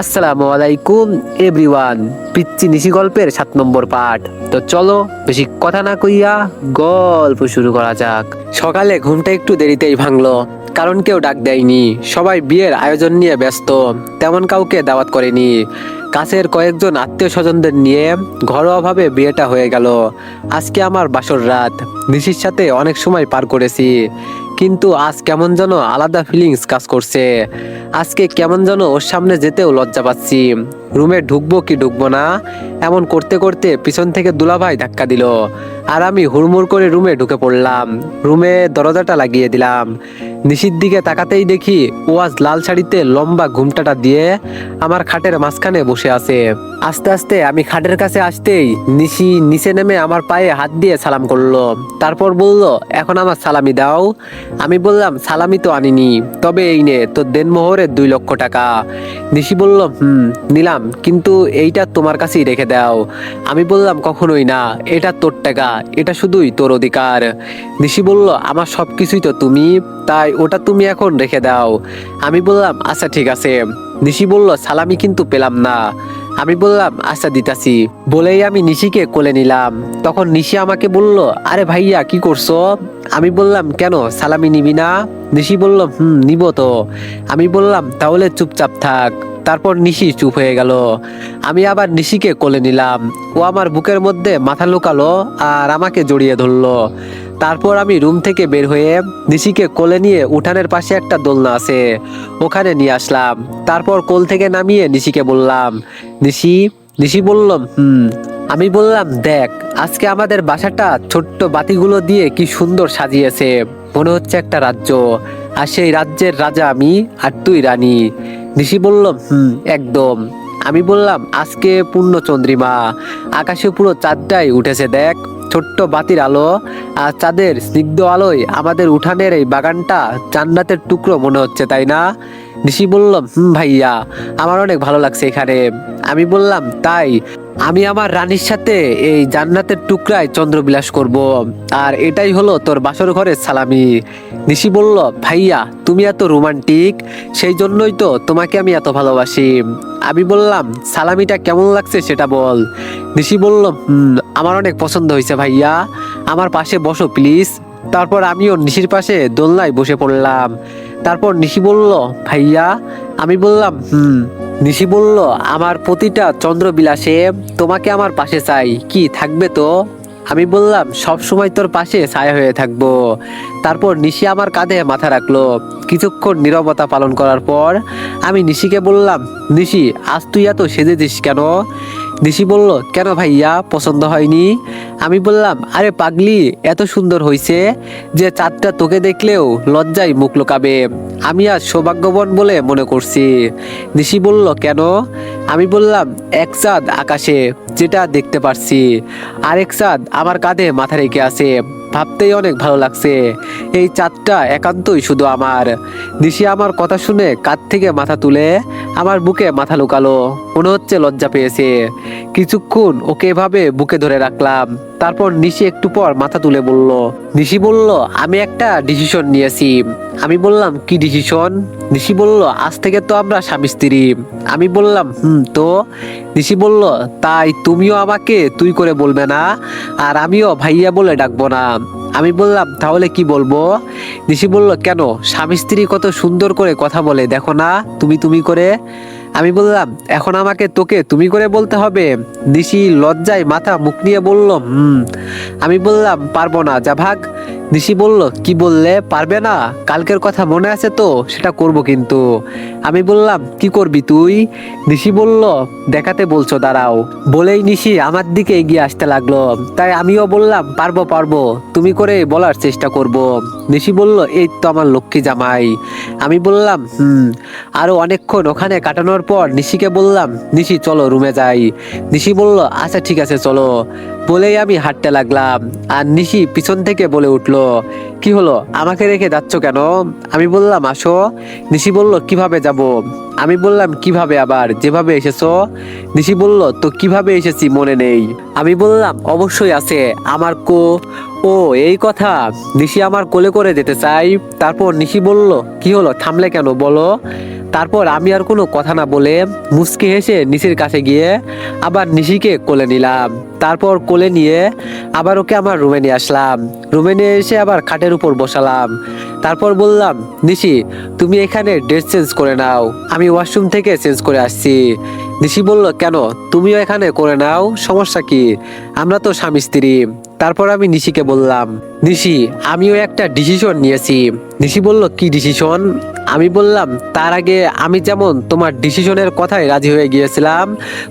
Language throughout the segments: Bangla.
আসসালামু আলাইকুম এভরিওয়ান। পিচ্চি নিশি গল্পের 7 নম্বর পার্ট। তো চলো বেশি কথা না কইয়া গল্প শুরু করা যাক। সকালে ঘুমটা একটু দেরিতেই ভাঙলো, কারণ কেউ ডাক দেয়নি। সবাই বিয়ের আয়োজন নিয়ে ব্যস্ত, তেমন কাউকে দাওয়াত করেনি। কাছের কয়েকজন আত্মীয় স্বজনদের নিয়ে ঘরোয়াভাবে বিয়েটা হয়ে গেল। আজকে আমার বাসর রাত। নিশির সাথে অনেক সময় পার করেছি, কিন্তু আজ কেমন যেন আলাদা ফিলিংস কাজ করছে। আজকে কেমন যেন ওর সামনে যেতেও লজ্জা পাচ্ছি। রুমে ঢুকবো কি ঢুকবো না এমন করতে করতে পিছন থেকে দুলাভাই ধাক্কা দিল, আর আমি হুড়মুড় করে রুমে ঢুকে পড়লাম। রুমে দরজাটা লাগিয়ে দিলাম। নিশির দিকে তাকাতেই দেখি ও আজ লাল শাড়িতে লম্বা ঘুমটাটা দিয়ে আমার খাটের মাঝখানে বসে আছে। আস্তে আস্তে আমি খাটের কাছে আসতেই নিশি নিচে নেমে আমার পায়ে হাত দিয়ে সালাম করলো। তারপর বলল, এখন আমার সালামি দাও। আমি বললাম, সালামি তো আনিনি, তবে এই নে তোর দেনমোহরের 2 লক্ষ টাকা। নিশি বলল, নিলাম, কিন্তু এইটা তোমার কাছেই রেখে দাও। আমি বললাম, কখনোই না, এটা তোর টাকা, এটা শুধুই তোর অধিকার। নিশি বলল, আমার সবকিছুই তো তুমি, তাই ওটা তুমি এখন রেখে দাও। আমি বললাম, আচ্ছা ঠিক আছে। নিশি বলল, সালামি কিন্তু পেলাম না। আমি বললাম, আচ্ছা দিতাছি বলেই আমি নিশিকে কোলে নিলাম। তখন নিশি আমাকে বলল, আরে ভাইয়া কি করছো? আমি বললাম, কেন সালামি নিবি না? নিশি বলল, নিব তো। আমি বললাম, তাহলে চুপচাপ থাক। তারপর নিশি চুপ হয়ে গেল। আমি আবার নিশিকে কোলে নিলাম। ও আমার বুকের মধ্যে মাথা লুকালো আর আমাকে জড়িয়ে ধরলো। তারপর আমি রুম থেকে বের হয়ে নিশিকে কোলে নিয়ে উঠানের পাশে একটা দোলনা আছে, ওখানে নিয়ে আসলাম। তারপর কোল থেকে নামিয়ে নিশিকে বললাম, নিশি। নিশি বলল, আমি বললাম, দেখ আজকে আমাদের বাসাটা ছোট্ট বাতিগুলো দিয়ে কি সুন্দর সাজিয়েছে, মনে হচ্ছে একটা রাজ্য। আর সেই রাজ্যের রাজা আমি, আর তুই রানী। নিশি বলল, একদম। আমি বললাম, আজকে পূর্ণ চন্দ্রিমা, আকাশে পুরো চাঁদটাই উঠেছে, দেখ ছোট্ট বাতির আলো আর চাঁদের স্নিগ্ধ আলোয় আমাদের উঠানের এই বাগানটা জান্নাতের টুকরো মনে হচ্ছে, তাই না? নিশি বলল, ভাইয়া, আমার অনেক ভালো লাগছে এখানে। আমি বললাম, তাই আমি আমার রানীর সাথে এই জান্নাতের টুকরায় চন্দ্রবিলাস করব, আর এটাই হলো তোর বাসর ঘরের সালামি। নিশি বলল, ভাইয়া তুমি এত রোমান্টিক, সেই জন্যই তো তোমাকে আমি এত ভালোবাসি। আমি বললাম, সালামিটা কেমন লাগছে সেটা বল। নিশি বলল, আমার অনেক পছন্দ হয়েছে ভাইয়া, আমার পাশে বসো প্লিজ। তারপর আমিও নিশির পাশে দোলনায় বসে পড়লাম। তারপর নিশি বলল, ভাইয়া। আমি বললাম, নিশি বলল, আমার প্রতিটা চন্দ্রবিলাসে তোমাকে আমার পাশে চাই, কি থাকবে তো? আমি বললাম, সব সময় তোর পাশে ছায়া হয়ে থাকবো। তারপর নিশি আমার কাঁধে মাথা রাখলো। কিছুক্ষণ নীরবতা পালন করার পর আমি নিশিকে বললাম, নিশি আজ তুই এত সেজেছিস কেন? নিশি বলল, কেন ভাইয়া, পছন্দ হয়নি? আমি বললাম, আরে পাগলি, এত সুন্দর হইছে যে চাঁদটা তোকে দেখলেও লজ্জায় মুখ লুকাবে। আমি আজ সৌভাগ্যবান বলে মনে করছি। নিশি বলল, কেন? আমি বললাম, এক চাঁদ আকাশে যেটা দেখতে পারছি, আরেক চাঁদ আমার কাঁধে মাথা রেখে আছে, ভাবতেই অনেক ভালো লাগছে। এই চাঁদটা একান্তই শুধু আমার। নিশি আমার কথা শুনে কাঁধ থেকে মাথা তুলে আমার বুকে মাথা লুকালো, মনে হচ্ছে লজ্জা পেয়েছে। কিছুক্ষণ ওকে এভাবে বুকে ধরে রাখলাম। তারপর নিশি একটু পর মাথা তুলে বলল, নিশি বলল, আমি একটা ডিসিশন নিয়েছি। আমি বললাম, কি ডিসিশন? নিশি বলল, আজ থেকে তো আমরা স্বামী স্ত্রী। আমি বললাম, তো? নিশি বলল, তাই তুমিও আমাকে তুই করে বলবে না, আর আমিও ভাইয়া বলে ডাকবো না। আমি বললাম, তাহলে কি বলবো? নিশি বলল, কেন, স্বামী স্ত্রী কত সুন্দর করে কথা বলে, দেখো না, তুমি তুমি করে। আমি বললাম, এখন আমাকে তোকে তুমি করে বলতে হবে? নিশি লজ্জায় মাথা মুখ নিয়ে বলল, আমি বললাম, পারবো না, যা ভাগ। নিশি বলল, কি বললে, পারবে না? কালকের কথা মনে আছে তো, সেটা করব কিন্তু। আমি বললাম, কি করবি তুই? নিশি বলল, দেখাতে বলছো, দাঁড়াও। বলেই নিশি আমার দিকে এগিয়ে আসতে লাগলো। তাই আমিও বললাম, পারবো পারবো, তুমি করে বলার চেষ্টা করব। নিশি বলল, এই তো আমার লক্ষ্মী জামাই। আমি বললাম, আরো অনেকক্ষণ ওখানে কাটানোর পর নিশিকে বললাম, নিশি চলো রুমে যাই। নিশি বলল, আচ্ছা ঠিক আছে চলো। বলেই আমি হাঁটতে লাগলাম, আর নিশি পিছন থেকে বলে উঠলো, কি হলো, আমাকে রেখে যাচ্ছ কেন? আমি বললাম, আসো। নিশি বলল, কিভাবে যাব? আমি বললাম, কিভাবে আবার, যেভাবে এসেছো। নিশি বলল, তো কিভাবে এসেছি মনে নেই? আমি বললাম, অবশ্যই আছে, আমার ও এই কথা। নিশি আমার কোলে করে যেতে চাই। তারপর নিশি বলল, কি হলো, থামলে কেন বলো? তারপর আমি আর কোনো কথা না বলে মুচকি হেসে নিশির কাছে গিয়ে আবার নিশিকে কোলে নিলাম। তারপর কোলে নিয়ে আবার ওকে আমার রুমে নিয়ে আসলাম। রুমে নিয়ে এসে আবার খাটের উপর বসালাম। তারপর বললাম, নিশি তুমি এখানে ড্রেস চেঞ্জ করে নাও, আমি ওয়াশরুম থেকে চেঞ্জ করে আসছি। নিশি বলল, কেন, তুমিও এখানে করে নাও, সমস্যা কি, আমরা তো স্বামী স্ত্রী। তারপর আমি নিশিকে বললাম, নিশি আমিও একটা ডিসিশন নিয়েছি। নিশি বলল, কি ডিসিশন? আমি বললাম, তার আগে আমি যেমন তোমার ডিসিশনের কথায় রাজি হয়ে গিয়েছিলাম,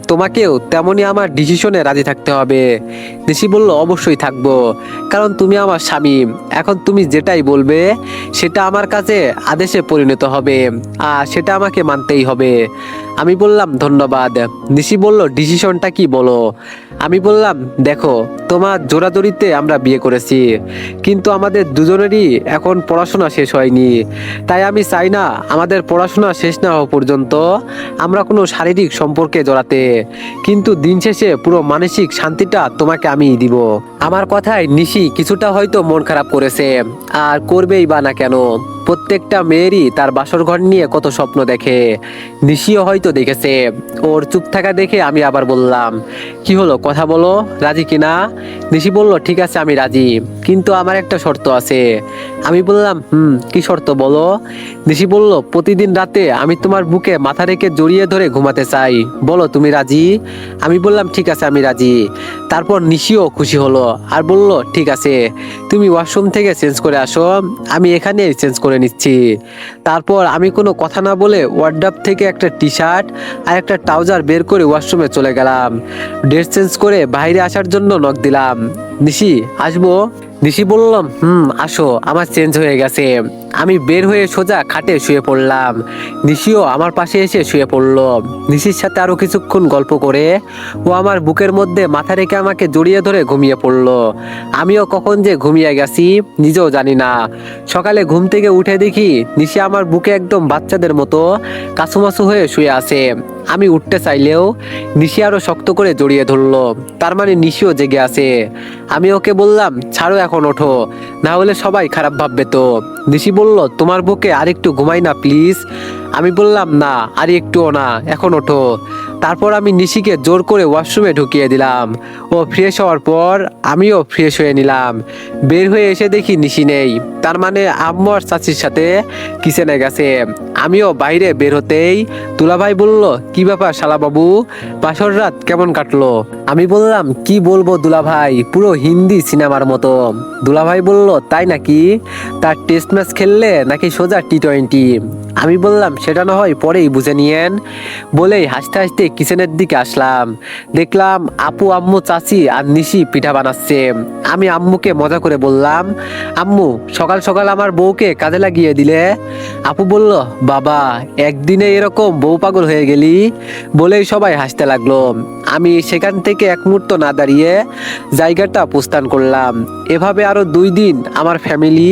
তোমাকেও তেমনই আমার ডিসিশনে রাজি থাকতে হবে। নিশি বলল, অবশ্যই থাকবো, কারণ তুমি আমার স্বামী। এখন তুমি যেটাই বলবে সেটা আমার কাছে আদেশে পরিণত হবে, আর সেটা আমাকে মানতেই হবে। আমি বললাম, ধন্যবাদ। নিশি বলল, ডিসিশনটা কি বলো? আমি বললাম, দেখো, তোমার জোরাজোরিতে আমরা বিয়ে করেছি, কিন্তু আমাদের দুজনেরই এখন পড়াশোনা শেষ হয়নি। তাই আমি চাই না আমাদের পড়াশোনা শেষ না হওয়া পর্যন্ত আমরা কোনো শারীরিক সম্পর্কে জড়াতে, কিন্তু দিন শেষে পুরো মানসিক শান্তিটা তোমাকে আমিই দিব। আমার কথায় নিশি কিছুটা হয়তো মন খারাপ করেছে, আর করবেই বা না কেন, প্রত্যেকটা মেয়েরই তার বাসর ঘর নিয়ে কত স্বপ্ন দেখে, নিশিও হয়তো দেখেছে। ওর চুপ থাকা দেখে আমি আবার বললাম, কি হলো, কথা বলো, রাজি কিনা? নিশি বলল, ঠিক আছে আমি রাজি, কিন্তু আমার একটা শর্ত আছে। আমি বললাম, কি শর্ত বলো? নিশি বলল, প্রতিদিন রাতে আমি তোমার বুকে মাথা রেখে জড়িয়ে ধরে ঘুমাতে চাই, বলো তুমি রাজি? আমি বললাম, ঠিক আছে আমি রাজি। তারপর নিশিও খুশি হলো আর বলল, ঠিক আছে, তুমি ওয়াশরুম থেকে চেঞ্জ করে আসো, আমি এখানে চেঞ্জ করে নিচ্ছি। তারপর আমি কোনো কথা না বলে ওয়ার্ডরোব থেকে একটা টি শার্ট আর একটা ট্রাউজার বের করে ওয়াশরুমে চলে গেলাম। ড্রেস চেঞ্জ করে বাইরে আসার জন্য নক দিলাম, নিশি আসবো? নিশি বললাম, আসো, আমার চেঞ্জ হয়ে গেছে। আমি বের হয়ে সোজা খাটে শুয়ে পড়লাম। নিশিও আমার পাশে এসে শুয়ে পড়লো। নিশির সাথে আরো কিছুক্ষণ গল্প করে ও আমার বুকের মধ্যে মাথা রেখে আমাকে জড়িয়ে ধরে ঘুমিয়ে পড়লো। আমিও কখন যে ঘুমিয়ে গেছি নিজেও জানি না। সকালে ঘুম থেকে উঠে দেখি নিশি আমার বুকে একদম বাচ্চাদের মতো কাছুমাছু হয়ে শুয়ে আছে। আমি উঠতে চাইলেও নিশি আরো শক্ত করে জড়িয়ে ধরলো, তার মানে নিশিও জেগে আছে। আমি ওকে বললাম, ছাড়ো এখন, ওঠো, না হলে সবাই খারাপ ভাববে তো। নিশি বলল, তোমার বুকে আরেকটু ঘুমাই না প্লিজ? আমি বললাম, না আর একটুও না, এখন ওঠো। তারপর আমি নিশিকে জোর করে ওয়াশরুমে ঢুকিয়ে দিলাম। ও ফ্রেশ হওয়ার পর আমিও ফ্রেশ হয়ে নিলাম। বের হয়ে এসে দেখি নিশি নেই, তার মানে আম্মু আর চাচির সাথে কিচেনে গেছে। আমিও বাইরে বের হতেই দুলাভাই বলল, কি ব্যাপার শালা বাবু, বাসর রাত কেমন কাটলো? আমি বললাম, কি বলবো দুলাভাই, পুরো হিন্দি সিনেমার মতো। দুলাভাই বলল, তাই নাকি? তার টেস্ট ম্যাচ খেললে নাকি সোজা টি-20? আমি বললাম, সেটা না হয় পরেই বুঝে নিয়েন। বলেই হাসতে হাসতে কিচেনের দিকে আসলাম। দেখলাম আপু, আম্মু, চাচি আর নিশি পিঠা বানাচ্ছে। আমি আম্মুকে মজা করে বললাম, আম্মু, সকাল সকাল আমার বউকে কাজে লাগিয়ে দিলে। আপু বলল, বাবা, একদিনে এরকম বউ পাগল হয়ে গেলি? বলেই সবাই হাসতে লাগলো। আমি সেখান থেকে এক মুহূর্ত না দাঁড়িয়ে জায়গাটা প্রস্থান করলাম। এভাবে আরো 2 দিন আমার ফ্যামিলি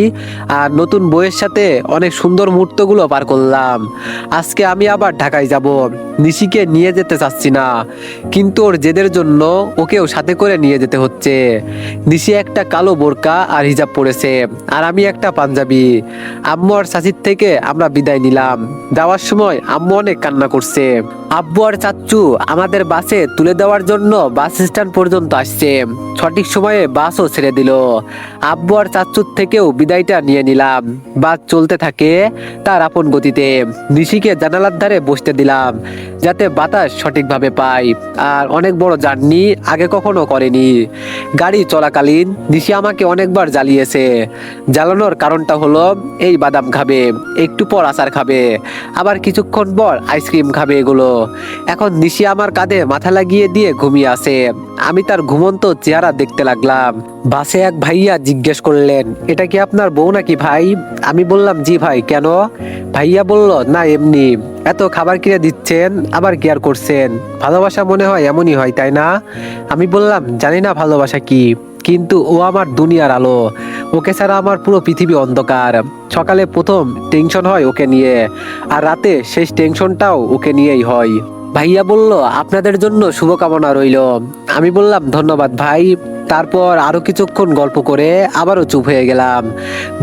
আর নতুন বউয়ের সাথে অনেক সুন্দর মুহূর্তগুলো পার করলাম। আজকে আমি আবার ঢাকায় যাব। নিশিকে নিয়ে যেতে চাচ্ছি না, কিন্তু ওর জেদের জন্য ওকেও সাথে করে নিয়ে যেতে হচ্ছে। নিশি একটা কালো বোরকা আর হিজাব পরেছে, আর আমি একটা পাঞ্জাবি। আম্মু আর চাচির থেকে আমরা বিদায় নিলাম। যাওয়ার সময় আম্মু অনেক কান্না করছে। আব্বু আর চাচ্চু আমাদের বাসে তুলে দেওয়ার জন্য বাস স্ট্যান্ড পর্যন্ত আসছে। সঠিক সময়ে বাসও ছেড়ে দিল। আব্বু আর চাচ্চুর থেকেও বিদায়টা নিয়ে নিলাম। বাস চলতে থাকে তার আপন গতিতে। নিশিকে জানালার ধারে বসতে দিলাম, যাতে বাতাস সঠিকভাবে পাই। আর অনেক বড় জার্নি আগে কখনো করেনি। গাড়ি চলাকালীন নিশি আমাকে অনেকবার জ্বালিয়েছে। জ্বালানোর কারণটা হলো, এই বাদাম খাবে, একটু পর আচার খাবে, আবার কিছুক্ষণ পর আইসক্রিম খাবে, এগুলো। এখন নিশি আমার কাঁধে মাথা লাগিয়ে দিয়ে ঘুমিয়ে আছে। আমি তার ঘুমন্ত চেহারা দেখতে লাগলাম। বাসে এক ভাইয়া জিজ্ঞেস করলেন, এটা কি আপনার বউ নাকি ভাই? আমি বললাম, জি ভাই, কেন? ভাইয়া বলল, না এমনি। এত খাবার কিনে দিচ্ছেন, আবার কেয়ার করছেন, ভালোবাসা মনে হয় এমনই হয়, তাই না? আমি বললাম, জানি না ভালোবাসা কি, কিন্তু ও আমার দুনিয়ার আলো। ওকে ছাড়া আমার পুরো পৃথিবী অন্ধকার। সকালে প্রথম টেনশন হয় ওকে নিয়ে, আর রাতে শেষ টেনশনটাও ওকে নিয়েই হয়। ভাইয়া বলল, আপনাদের জন্য শুভকামনা রইল। আমি বললাম, ধন্যবাদ ভাই। তারপর আরো কিছুক্ষণ গল্প করে আবারও চুপ হয়ে গেলাম।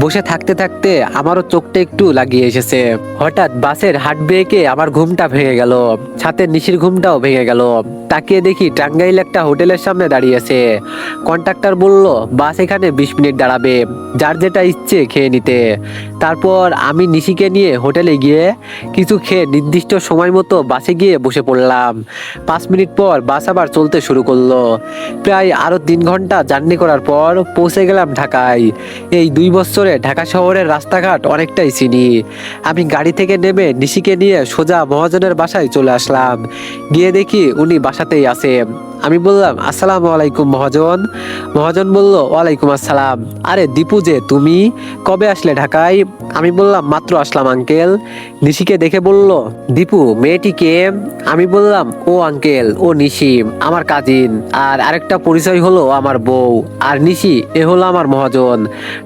বসে থাকতে থাকতে আমারও চোখটা একটু লাগিয়ে এসেছে। হঠাৎ বাসের হার্ট ব্রেকে আমার ঘুমটা ভেঙে গেল, সাথে নিশির ঘুমটাও ভেঙে গেল। তাকিয়ে দেখি টাঙ্গাইল একটা হোটেলের সামনে দাঁড়িয়েছে। কন্ট্রাক্টর বলল বাস এখানে 20 মিনিট দাঁড়াবে, যার যেটা ইচ্ছে খেয়ে নিতে। তারপর আমি নিশিকে নিয়ে হোটেলে গিয়ে কিছু খেয়ে নির্দিষ্ট সময় মতো বাসে গিয়ে বসে পড়লাম। 5 মিনিট পর বাস আবার চলতে শুরু করলো। প্রায় আরো 3 ঘন্টা জার্নি করার পর পৌঁছে গেলাম ঢাকায়। এই 2 বছরে ঢাকা শহরের রাস্তাঘাট অনেকটাই চিনি। আমি গাড়ি থেকে নেমে নিশিকে নিয়ে সোজা মহাজনের বাসায় চলে আসলাম। গিয়ে দেখি উনি বাসাতেই আছে। আমি বললাম আসসালামু আলাইকুম মহাজন। মহাজন বলল ওয়ালাইকুম আসসালাম। আরে দীপু যে, তুমি কবে আসলে ঢাকায়? আমি বললাম মাত্র আসলাম আঙ্কেল। নিশিকে দেখে বলল দীপু মেয়েটিকে? আমি বললাম ও আঙ্কেল, ও নিশি আমার কাজিন, আর আরেকটা পরিচয় হলো আমার বউ। আর নিশি এ হলো আমার মহাজন,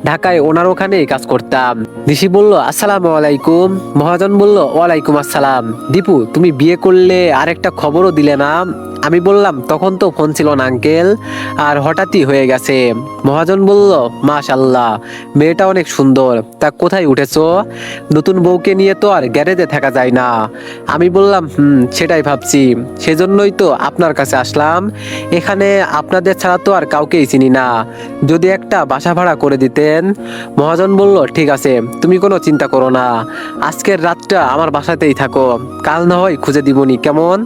ঢাকায় ওনার ওখানেই কাজ করতাম। নিশি বলল আসসালামু আলাইকুম। মহাজন বলল ওয়ালাইকুম আসসালাম। দীপু তুমি বিয়ে করলে, আরেকটা খবরও দিলে না? আমি বললাম তখন তো ফোন ছিল না আঙ্কেল, আর হঠাৎই হয়ে গেছে। মহাজন বলল মাশাআল্লাহ, মেয়েটা অনেক সুন্দর। তা কোথায় উঠেছো? নতুন বউকে নিয়ে তো আর গ্যারেজে থাকা যায় না। আমি বললাম সেটাই ভাবছি, সেজন্যই তো আপনার কাছে আসলাম। এখানে আপনাদের ছাড়া তো আর কাউকেই চিনি না, যদি একটা বাসা ভাড়া করে দিতেন। মহাজন বলল ঠিক আছে, তুমি কোনো চিন্তা করো না, আজকের রাতটা আমার বাসাতেই থাকো, কাল না হয় খুঁজে দিবনি, কেমন?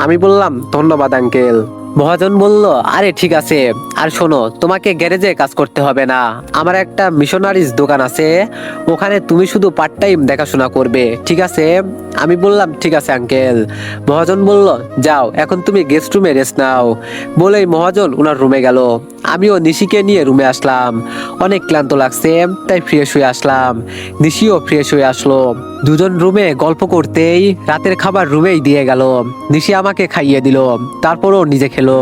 আমি বললাম ধন্যবাদ আঙ্কেল। মহাজন বলল আরে ঠিক আছে, আর শোনো তোমাকে গ্যারেজে কাজ করতে হবে না, আমার একটা মিশনারিজ দোকান আছে, ওখানে তুমি শুধু পার্ট টাইম দেখাশোনা করবে, ঠিক আছে? আমি বললাম ঠিক আছে আঙ্কেল। মহাজন বলল যাও এখন তুমি গেস্ট রুমে রেস্ট নাও। বলেই মহাজন ওনার রুমে গেল। আমিও নিশিকে নিয়ে রুমে আসলাম। অনেক ক্লান্ত লাগছে, তাই ফ্রেশ হয়ে আসলাম। নিশিও ফ্রেশ হয়ে আসলো। দুজন রুমে গল্প করতেই রাতের খাবার রুমেই দিয়ে গেল। নিশি আমাকে খাইয়ে দিল, তারপরও নিজে খেলো।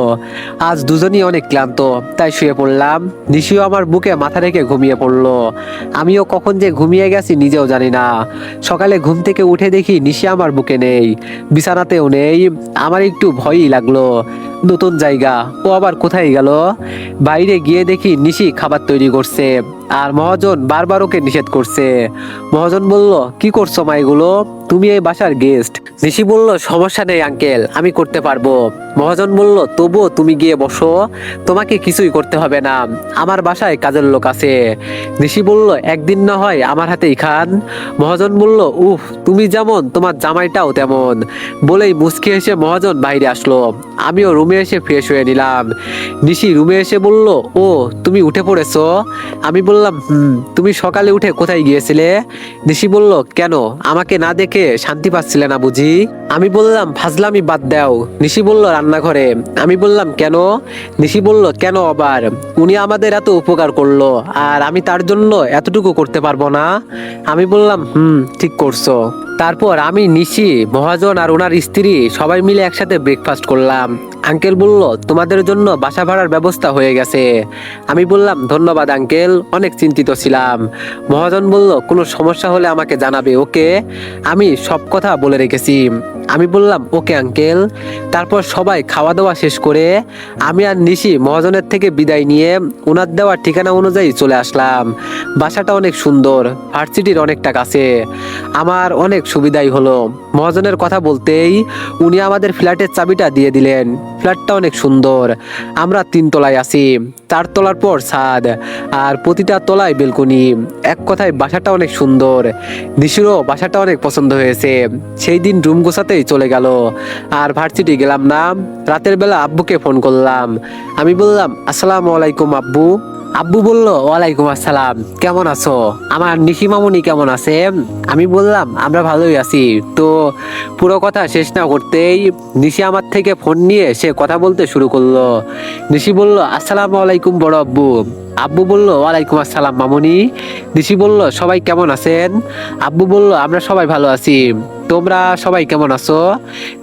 আজ দুজনই অনেক ক্লান্ত, তাই শুয়ে পড়লাম। নিশিও আমার বুকে মাথা রেখে ঘুমিয়ে পড়লো। আমিও কখন যে ঘুমিয়ে গেছি নিজেও জানি না। সকালে ঘুম থেকে উঠে দেখি নিশি আমার বুকে নেই, বিছানাতেও নেই। আমার একটু ভয়ই লাগলো, নতুন জায়গা, ও আবার কোথায় গেল? বাইরে গিয়ে দেখি নিশি খাবার তৈরি করছে, আর মহাজন বারবার ওকে নিষেধ করছে। মহাজন বলল কি করছো মা এগুলো? তুমি এই বাসার গেস্ট। নিশি বলল সমস্যা নেই আঙ্কেল, আমি করতে পারবো। মহাজন বলল তবুও তুমি গিয়ে বসো, তোমাকে কিছুই করতে হবে না, আমার বাসায় কাজের লোক আছে। নিশি বলল একদিন না হয় আমার হাতেই খান। মহাজন বলল উফ, তুমি যেমন তোমার জামাইটাও তেমন। বলেই মুচকি হেসে মহাজন বাইরে আসলো। আমিও রুমে এসে ফ্রেশ হয়ে নিলাম। নিশি রুমে এসে বলল ও তুমি উঠে পড়েছো? আমি বললাম তুমি সকালে উঠে কোথায় গিয়েছিলে? নিশি বলল কেন, আমাকে না দেখে শান্তি পাচ্ছিলে না বুঝি? আমি বললাম ফাজলামি বাদ দাও। নিশি বলল রান্নাঘরে। আমি বললাম কেন? নিশি বলল কেন আবার, উনি আমাদের এত উপকার করলো, আর আমি তার জন্য এতটুকু করতে পারবো না? আমি বললাম ঠিক করছো। তারপর আমি নিশি, মহাজন আর ওনার স্ত্রী সবাই মিলে একসাথে ব্রেকফাস্ট করলাম। আঙ্কেল বলল তোমাদের জন্য বাসা ভাড়ার ব্যবস্থা হয়ে গেছে। আমি বললাম ধন্যবাদ আঙ্কেল, অনেক চিন্তিত ছিলাম। মহাজন বলল কোনো সমস্যা হলে আমাকে জানাবে, ওকে? আমি সব কথা বলে রেখেছি। আমি বললাম ওকে আঙ্কেল। তারপর সবাই খাওয়া দাওয়া শেষ করে আমি আর নিশি মহাজনের থেকে বিদায় নিয়ে ওনার দেওয়ার ঠিকানা অনুযায়ী চলে আসলাম। বাসাটা অনেক সুন্দর, ভার্সিটির অনেকটা কাছে, আমার অনেক সুবিধাই হলো। মহাজনের কথা বলতেই উনি আমাদের ফ্ল্যাটের চাবিটা দিয়ে দিলেন। ফ্ল্যাটটা অনেক সুন্দর, আমরা 3 তলায় আছি, 4 তলার পর ছাদ, আর প্রতিটা তলায় বেলকনি। এক কথায় বাসাটা অনেক সুন্দর। নিশিরও বাসাটা অনেক পছন্দ হয়েছে। সেই দিন রুম গোছাতেই চলে গেল, আর ভার্সিটি গেলাম না। রাতের বেলা আব্বুকে ফোন করলাম। আমি বললাম আসসালামু আলাইকুম আব্বু। আব্বু বলল ওয়ালাইকুম আসসালাম, কেমন আছো? আমার নিশি মামুনি কেমন আছে? আমি বললাম আমরা ভালোই আছি। তো পুরো কথা শেষ না করতেই নিশি আমার থেকে ফোন নিয়ে সে কথা বলতে শুরু করলো। নিশি বলল আসসালামু আলাইকুম বড় আব্বু। আব্বু বলল ওয়ালাইকুম আসসালাম মামুনি। নিশি বলল সবাই কেমন আছেন? আব্বু বলল আমরা সবাই ভালো আছি, তোমরা সবাই কেমন আছো?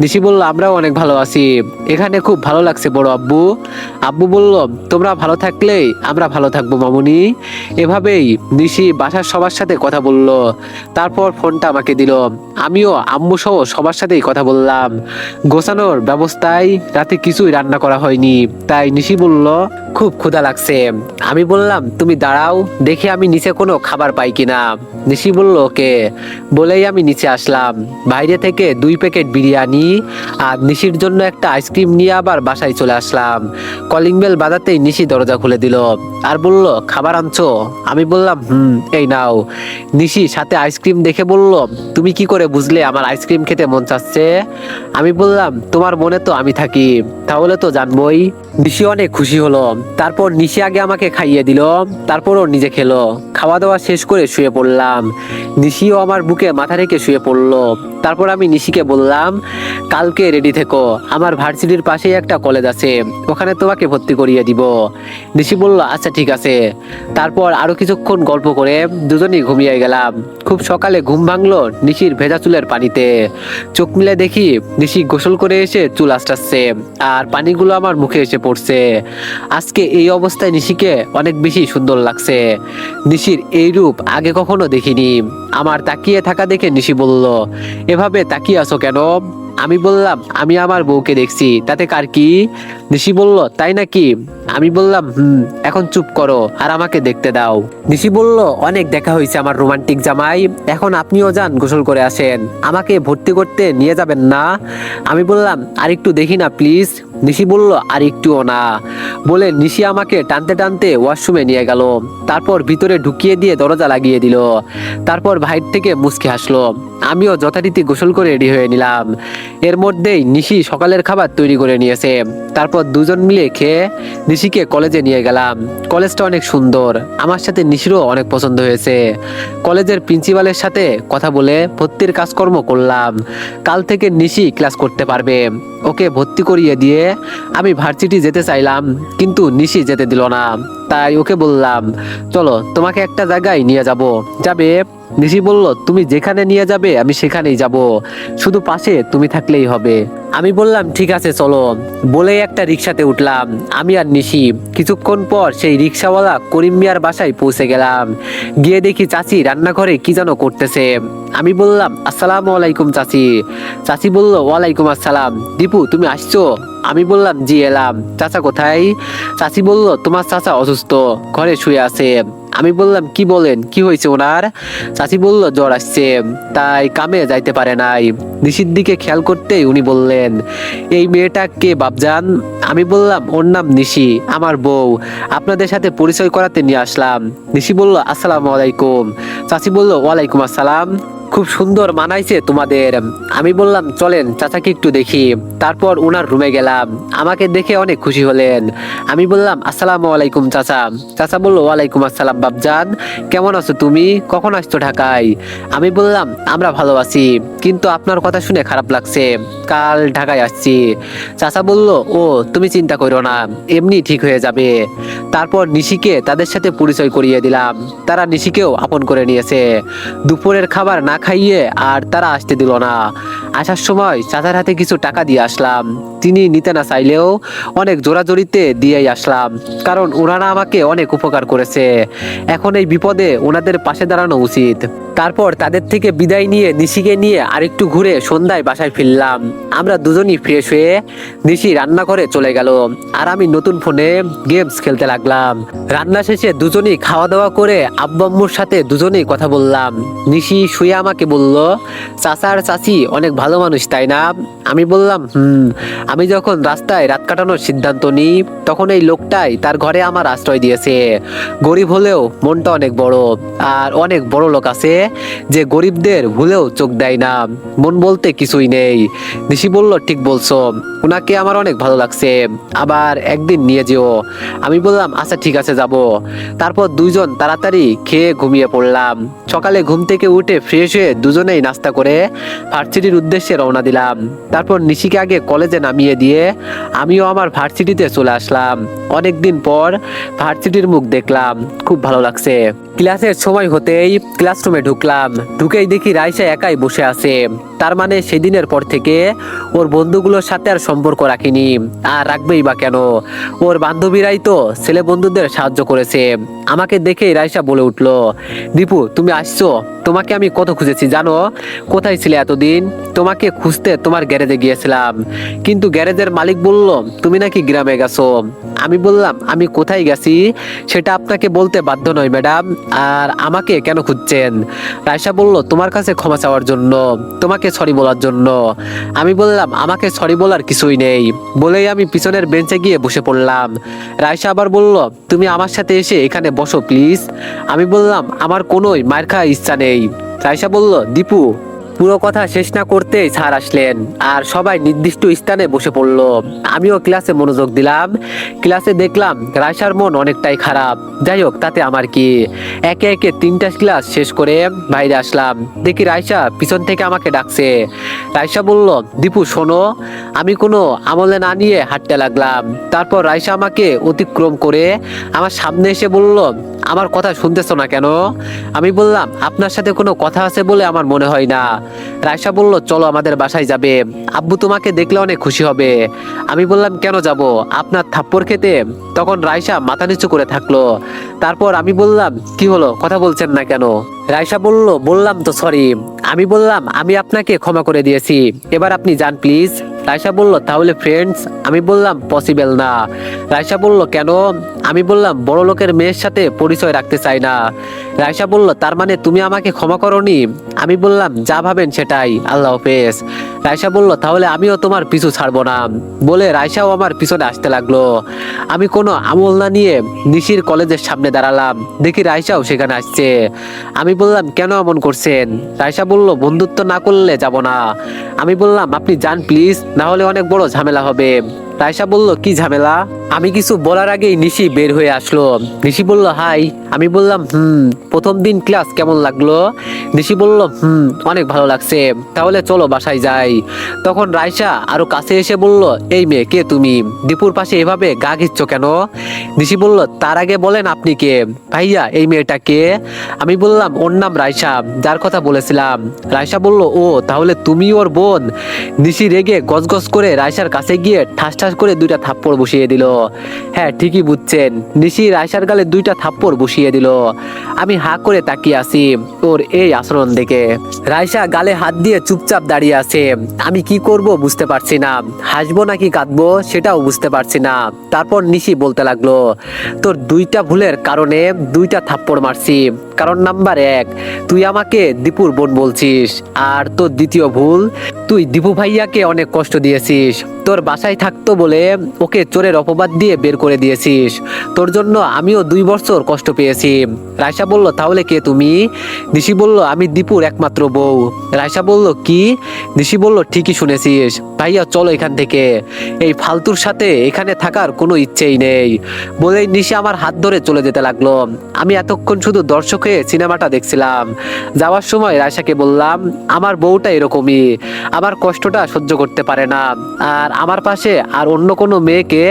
নিশি বলল আমরাও অনেক ভালো আছি, এখানে খুব ভালো লাগছে বড় আব্বু। আব্বু বলল তোমরা ভালো থাকলেই আমরা ভালো থাকবো মামুনি। এভাবেই নিশি বাসার সবার সাথে কথা বলল। তারপর ফোনটা আমাকে দিল। আমিও আম্মু সহ সবার সাথেই কথা বললাম। গোছানোর ব্যবস্থায় রাতে কিছুই রান্না করা হয়নি, তাই নিশি বলল খুব ক্ষুধা লাগছে। আমি বললাম তুমি দাঁড়াও, দেখি আমি নিচে কোনো খাবার পাই কিনা। নিশি বলল ওকে, বলেই আমি নিচে আসলাম। বাইরে থেকে 2 প্যাকেট বিরিয়ানি আর নিশির জন্য একটা আইসক্রিম নিয়ে আবার বাসায় চলে আসলাম। কলিং বেল বাজাতেই নিশি দরজা খুলে দিল আর বলল খাবার আনছো? আমি বললাম এই নাও। নিশি সাথে আইসক্রিম দেখে বলল তুমি কি করে বুঝলে আমার আইসক্রিম খেতে মন চাচ্ছে? আমি বললাম তোমার মনে তো আমি থাকি, তাহলে তো জানবই। নিশি অনেক খুশি হলো। তারপর নিশি আগে আমাকে খাইয়ে দিল, তারপর ও নিজে খেলো। খাওয়া দাওয়া শেষ করে শুয়ে পড়লাম। নিশিও আমার বুকে মাথা রেখে শুয়ে পড়লো। তারপর আমি নিশিকে বললাম কালকে রেডি থেকো, আমার ভার্সিটির পাশেই একটা কলেজ আছে, ওখানে তোমাকে ভর্তি করিয়ে দিব। নিশি বলল আচ্ছা ঠিক আছে। তারপর আরো কিছুক্ষণ গল্প করে দুজনেই ঘুমিয়ে গেলাম। খুব সকালে ঘুম ভাঙলো নিশির ভেজা চুলের পানিতে। চোখ মিলে দেখি নিশি গোসল করে এসে চুল আঁচড়াচ্ছে আর পানিগুলো আমার মুখে এসে পড়ছে। আজকে এই অবস্থায় নিশিকে অনেক বেশি সুন্দর লাগছে। নিশির এই রূপ আগে কখনো দেখিনি। আমার তাকিয়ে থাকা দেখে নিশি বলল এভাবে তাকিয়ে আছো কেন? আমি বললাম আমি আমার বউকে দেখছি, তাতে কার কি? নিশি বলল তাই নাকি? আমি বললাম এখন চুপ করো আর আমাকে দেখতে দাও। নিশি বলল অনেক দেখা হয়েছে আমার রোমান্টিক জামাই, এখন আপনিও যান গোসল করে আসেন, আমাকে ভর্তি করতে নিয়ে যাবেন না? আমি বললাম আর একটু দেখি না প্লিজ। নিশি বলল আর একটুও না। বলে নিশি আমাকে টানতে টানতে ওয়াশরুমে নিয়ে গেল। তারপর ভিতরে ঢুকিয়ে দিয়ে দরজা লাগিয়ে দিল। তারপর বাইরে থেকে মুচকি হাসলো। আমিও যথারীতি গোসল করে রেডি হয়ে নিলাম। এর মধ্যেই নিশি সকালের খাবার তৈরি করে নিয়েছে। তারপর দুজন মিলে খেয়ে নিশিকে কলেজে নিয়ে গেলাম। কলেজটা অনেক সুন্দর, আমার সাথে নিশিরও অনেক পছন্দ হয়েছে। কলেজের প্রিন্সিপালের সাথে কথা বলে ভর্তির কাজকর্ম করলাম। কাল থেকে নিশি ক্লাস করতে পারবে। ওকে ভর্তি করিয়ে দিয়ে আমি ভার্সিটি যেতে চাইলাম, কিন্তু নিশি যেতে দিল না। তাই ওকে বললাম চলো তোমাকে একটা জায়গায় নিয়ে যাব, যাবে? নিশি বলল তুমি যেখানে নিয়ে যাবে আমি সেখানেই যাব, শুধু পাশে তুমি থাকলেই হবে। আমি বললাম ঠিক আছে চলো। বলে একটা রিক্সাতে উঠলাম আমি আর নিশি। কিছুক্ষণ পর সেই রিক্সাওয়ালা করিম মিয়ার বাসায় পৌঁছে গেলাম। গিয়ে দেখি চাচি রান্নাঘরে কি যেন করতেছে। আমি বললাম আসসালামু আলাইকুম চাচি। চাচি বলল ওয়ালাইকুম আসসালাম। দীপু তুমি আসছো? আমি বললাম জি এলাম। চাচা কোথায়? চাচি বলল তোমার চাচা অসুস্থ, ঘরে শুয়ে আছে। আমি বললাম কি বলেন, কি হয়েছে ওনার? চাচি বলল জ্বর আসছে, তাই কামে যাইতে পারে নাই। নিশির দিকে খেয়াল করতেই উনি বললেন এই মেয়েটা কে বাপজান? আমি বললাম ওর নাম নিশি, আমার বউ, আপনাদের সাথে পরিচয় করাতে নিয়ে আসলাম। নিশি বলল আসসালামু আলাইকুম। চাচি বলল ওয়ালাইকুম আসসালাম, খুব সুন্দর মানাইছে তোমাদের। আমি বললাম চলেন চাচাকে একটু দেখি। তারপর ওনার রুমে গেলাম। আমাকে দেখে অনেক খুশি হলেন। আমি বললাম আসসালামু আলাইকুম চাচা। চাচা বলল ওয়ালাইকুম আসসালাম বাপজান, কেমন আছো তুমি? কখন আসছো ঢাকায়? আমি বললাম আমরা ভালো আছি, কিন্তু আপনার কথা শুনে খারাপ লাগছে, কাল ঢাকায় আসছি। চাচা বলল ও তুমি চিন্তা করো না, এমনি ঠিক হয়ে যাবে। তারপর নিশিকে তাদের সাথে পরিচয় করিয়ে দিলাম। তারা নিশিকেও আপন করে নিয়েছে। দুপুরের খাবার না খাইয়ে আর তারা আসতে দিল না। আসার সময় চাচার হাতে কিছু টাকা দিয়ে আসলাম। তিনি নিতে না চাইলেও অনেক জোরাজোরিতে দিয়েই আসলাম, কারণ ওনারা আমাকে অনেক উপকার করেছে। এখন এই বিপদে ওনাদের পাশে দাঁড়ানো উচিত। তারপর তাদের থেকে বিদায় নিয়ে নিশিকে নিয়ে আরেকটু ঘুরে সন্ধ্যায় বাসায় ফিরলাম। আমরা দুজনই ফ্রেশ হয়ে নিশি রান্নাঘরে চলে গেল আর আমি নতুন ফোনে গেমস খেলতে লাগলাম। রান্না শেষে দুজনই খাওয়া দাওয়া করে আব্বু আম্মুর সাথে দুজনেই কথা বললাম। নিশি শুয়ে আমাকে বলল চাচা আর চাচি অনেক ভালো মানুষ তাই না? আমি বললাম আমি যখন রাস্তায় রাত কাটানোর সিদ্ধান্ত নিই তখন এই লোকটাই তার ঘরে আমার আশ্রয় দিয়েছে। গরিব হলেও মনটা অনেক বড়, আর অনেক বড় লোক আছে যে গরিবদের ভুলেও চোখ দেয় না, মন বলতে কিছুই নেই। নিশি বলল ঠিক বলছো, ওনাকে আমার অনেক ভালো লাগছে, আবার একদিন নিয়ে যেও। আমি বললাম আচ্ছা ঠিক আছে যাব। তারপর দুইজন তাড়াতাড়ি খেয়ে ঘুমিয়ে পড়লাম। সকালে ঘুম থেকে উঠে ফ্রেশ হয়ে দুজনেই নাস্তা করে ভার্সিটির উদ্দেশ্যে রওনা দিলাম। তারপর নিশিকে আগে কলেজে নামিয়ে দিয়ে আমিও আমার ভার্সিটিতে চলে আসলাম। অনেকদিন পর ভার্সিটির মুখ দেখলাম, খুব ভালো লাগছে। ক্লাসের সময় হতেই ক্লাসরুমে ঢুকলাম। ঢুকলাম, ঢুকেই দেখি রাইসা একাই বসে আছে। তার মানে সেদিনের পর থেকে ওর বন্ধুগুলোর সাথে আর সম্পর্ক রাখিনি, আর রাখবেই বা কেন? ওর বান্ধবীরাই তো ছেলে বন্ধুদের সাহায্য করেছে। আমাকে দেখেই রাইসা বলে উঠলো, দীপু তুমি আসছো? তোমাকে আমি কত খুঁজেছি জানো? কোথায় ছিলে এতদিন? তোমাকে খুঁজতে তোমার গ্যারেজে গিয়েছিলাম, কিন্তু গ্যারেজের মালিক বলল তুমি নাকি গ্রামে গেছো। আমি বললাম আমি কোথায় গেছি সেটা আপনাকে বলতে বাধ্য নয় ম্যাডাম, আর আমাকে কেন খুঁজছেন? রাইসা বলল তোমার কাছে ক্ষমা চাওয়ার জন্য, তোমাকে সরি বলার জন্য। আমি বললাম আমাকে সরি বলার কিছুই নেই, বলেই আমি পিছনের বেঞ্চে গিয়ে বসে পড়লাম। রাইসা আবার বলল তুমি আমার সাথে এসে এখানে বসো প্লিজ। আমি বললাম আমার কোনোই মার খাওয়ার ইচ্ছা নেই। রাইসা বলল দীপু। পুরো কথা শেষ না করতেই স্যার আসলেন, আর সবাই নির্দিষ্ট স্থানে বসে পড়লো। আমিও ক্লাসে মনোযোগ দিলাম। ক্লাসে দেখলাম রাইসার মন অনেকটাই খারাপ। যাই হোক তাতে আমার কি। একে একে 3টা ক্লাস শেষ করে বাইরে আসলাম, দেখি রাইসা পিছন থেকে আমাকে ডাকছে। রাইসা বলল দীপু শোনো। আমি কোনো আমলে না নিয়ে হাঁটতে লাগলাম। তারপর রাইসা আমাকে অতিক্রম করে আমার সামনে এসে বলল আমার কথা শুনতেছো না কেন? আমি বললাম আপনার সাথে কোনো কথা আছে বলে আমার মনে হয় না। রাইসা বলল চলো আমাদের বাসায় যাবে, আব্বু তোমাকে দেখলে অনেক খুশি হবে। আমি বললাম কেন যাব? আপনার থাপ্পড় খেতে? তখন রাইসা মাথা নিচু করে থাকলো। তারপর আমি বললাম কি হলো, কথা বলছেন না কেন? রাইসা বলল বললাম তো সরি। আমি বললাম আমি আপনাকে ক্ষমা করে দিয়েছি, এবার আপনি যান প্লিজ। রাইসা বলল তাহলে ফ্রেন্ডস? আমি বললাম পসিবল না। রাইসা বলল কেন? আমি বললাম বড় লোকের মেয়ের সাথে পরিচয় রাখতে চাই না। রাইসা বলল তার মানে তুমি আমাকে ক্ষমা করনি? আমি বললাম যা ভাবেন সেটাই, আল্লাহ হাফেজ। রাইসা বলল তাহলে আমিও তোমার পিছু ছাড়বো না, বলে রাইসাও আমার পিছনে আসতে লাগলো। আমি কোনো আমল না নিয়ে নিশির কলেজের সামনে দাঁড়ালাম, দেখি রাইসাও সেখানে আসছে। আমি বললাম কেন এমন করছেন? রাইসা বলল বন্ধুত্ব না করলে যাব না। আমি বললাম আপনি যান প্লিজ, না হলে অনেক বড় ঝামেলা হবে। রাইসা বলল কি ঝামেলা? আমি কিছু বলার আগেই নিশি বের হয়ে আসলো। নিশি বলল হাই। আমি বললাম প্রথম দিন ক্লাস কেমন লাগলো? নিশি বলল অনেক ভালো লাগছে, তাহলে চলো বাসায় যাই। তখন রাইসা আরো কাছে এসে বলল এই মেয়ে কে তুমি? দীপুর পাশে এভাবে গা ঘিচ্ছ কেন? নিশি বলল তার আগে বলেন আপনি কে? ভাইয়া এই মেয়েটা কে? আমি বললাম ওর নাম রাইসা, যার কথা বলেছিলাম। রাইসা বলল ও তাহলে তুমি ওর বোন? নিশি রেগে গজগজ করে রাইসার কাছে গিয়ে ঠাস ঠাস করে 2টা থাপ্পড় বসিয়ে দিল। হ্যাঁ ঠিকই বুঝছেন, নিশি রাইসার গালে 2টা থাপ্পড় বসিয়ে দিল। আমি হা করে তাকিয়ে আছি ওর এই আচরণ দেখে। রাইসা গালে হাত দিয়ে চুপচাপ দাঁড়িয়ে আছে। আমি কি করব বুঝতে পারছি না, হাসবো নাকি কাঁদবো সেটাও বুঝতে পারছি না। তারপর নিশি বলতে লাগলো তোর 2টা ভুলের কারণে 2টা থাপ্পড় মারছি। কারণ নাম্বার 1 তুই আমাকে দীপুর বোন বলছিস, আর তোর দ্বিতীয় ভুল তুই দীপু ভাইয়াকে অনেক কষ্ট দিয়েছিস। তোর বাসায় থাকতো বলে ওকে চোরের অপবাদ দিয়ে বের করে দিয়েছিস। তোর জন্য আমিও 2 বছর কষ্ট পেয়েছি। রাইসা বলল তাহলে কে তুমি? নিশি বলল আমি দীপুর একমাত্র বউ। রাইসা বলল কি? নিশি বলল ঠিকই শুনেছিস। ভাইয়া চলো এখান থেকে, এই ফালতুর সাথে এখানে থাকার কোনো ইচ্ছেই নেই। বলেই নিশি আমার হাত ধরে চলে যেতে লাগলো। আমি এতক্ষণ শুধু দর্শক হয়ে সিনেমাটা দেখছিলাম। যাওয়ার সময় রাইসাকে বললাম আমার বউটা এরকমই, আমার কষ্টটা সহ্য করতে পারে না, আর আমার পাশে আর অন্য কোনো মেয়েকে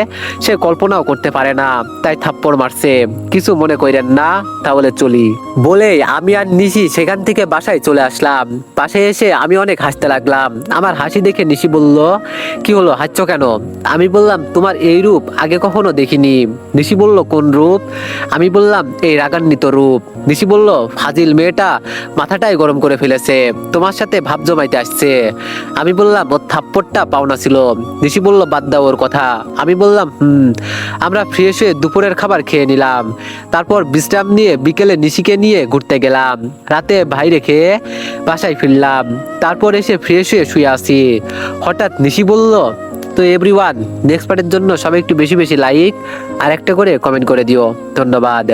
সে কল্পনাও করতে পারে না, তাই থাপ্পড় মারছে। কিছু মনে করেন না, তাহলে চলি। বলে আমি আর নিশি সেখান থেকে বাসায় চলে আসলাম। পাশে এসে আমি অনেক হাসতে লাগলাম। আমার হাসি দেখে নিশি বলল কি হলো, হাসছো কেন? আমি বললাম তোমার এই রূপ আগে কখনো দেখিনি। নিশি বলল কোন রূপ? আমি বললাম এই রাগান্বিত রূপ। নিশি বলল ফাজিল মেয়েটা মাথাটাই গরম করে ফেলেছে, তোমার সাথে ভাব জমাইতে আসছে। আমি বললাম ওর থাপ্পড়টা পাওনা ছিল। নিশি বলল বাদ দাও ওর কথা। আমি বললাম আমরা ফ্রেশ হয়ে দুপুরের খাবার খেয়ে নিলাম। তারপর বিশ্রাম নিয়ে বিকেলে নিশিকে নিয়ে ঘুরতে গেলাম। রাতে বাইরে খেয়ে বাসায় ফিরলাম। তারপর এসে ফ্রেশ হয়ে শুয়ে আসি। হঠাৎ নিশি বলল তো এভরিওয়ান, নেক্সট পার্টের জন্য সবাই একটু বেশি বেশি লাইক আর একটা করে কমেন্ট করে দিও। ধন্যবাদ।